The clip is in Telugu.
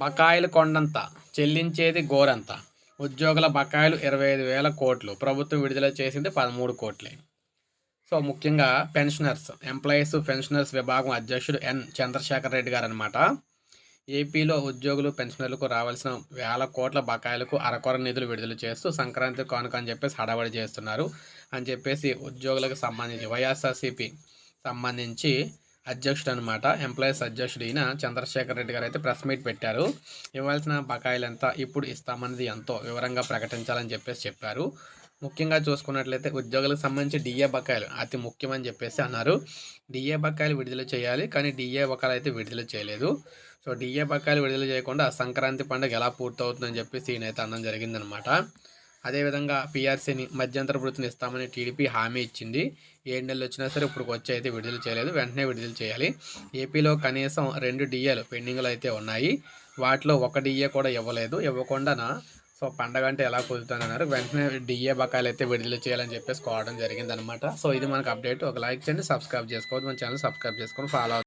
బకాయిలు కొండంత, చెల్లించేది గోరంత. ఉద్యోగుల బకాయిలు 25,000 కోట్లు. ప్రభుత్వం విడుదల చేసింది 13 కోట్లే. సో ముఖ్యంగా పెన్షనర్స్, ఎంప్లాయీస్ పెన్షనర్స్ విభాగం అధ్యక్షుడు ఎన్ చంద్రశేఖర్ రెడ్డి గారు అనమాట. ఏపీలో ఉద్యోగులు పెన్షనర్లకు రావాల్సిన వేల కోట్ల బకాయిలకు అరకొర నిధులు విడుదల చేస్తూ సంక్రాంతి కానుక అని చెప్పేసి హడావడి చేస్తున్నారు అని చెప్పేసి ఉద్యోగులకు సంబంధించి వైఎస్ఆర్సీపీ సంబంధించి అధ్యక్షుడు అనమాట, ఎంప్లాయీస్ అధ్యక్షుడు అయిన చంద్రశేఖర్ రెడ్డి గారు అయితే ప్రెస్ మీట్ పెట్టారు. ఇవ్వాల్సిన బకాయిలు ఎంత, ఇప్పుడు ఇస్తామన్నది ఎంతో వివరంగా ప్రకటించాలని చెప్పేసి చెప్పారు. ముఖ్యంగా చూసుకున్నట్లయితే ఉద్యోగులకు సంబంధించి డిఏ బకాయిలు అతి ముఖ్యమని చెప్పేసి అన్నారు. డిఏ బకాయిలు విడుదల చేయాలి, కానీ డిఏ బకాయిలు అయితే విడుదల చేయలేదు. సో డిఏ బకాయిలు విడుదల చేయకుండా సంక్రాంతి పండుగ ఎలా పూర్తవుతుందని చెప్పేసి ఈయనైతే అనడం జరిగిందనమాట. అదేవిధంగా పీఆర్సీని మధ్యంతర వృత్తిని ఇస్తామని టీడీపీ హామీ ఇచ్చింది. 7 నెలలు వచ్చినా సరే ఇప్పుడు వచ్చి అయితే విడుదల చేయలేదు, వెంటనే విడుదల చేయాలి. ఏపీలో కనీసం 2 డిఏలు పెండింగ్లో అయితే ఉన్నాయి. వాటిలో ఒక డిఏ కూడా ఇవ్వకుండా సో పండగ అంటే ఎలా కుదురుతుందన్నారు. వెంటనే డిఏ బకాయిలు అయితే విడుదల చేయాలని చెప్పేసి కోవడం జరిగిందనమాట. సో ఇది మనకు అప్డేట్. ఒక లైక్ చేయండి, సబ్స్క్రైబ్ చేసుకోవద్దు, మన ఛానల్ సబ్స్క్రైబ్ చేసుకొని ఫాలో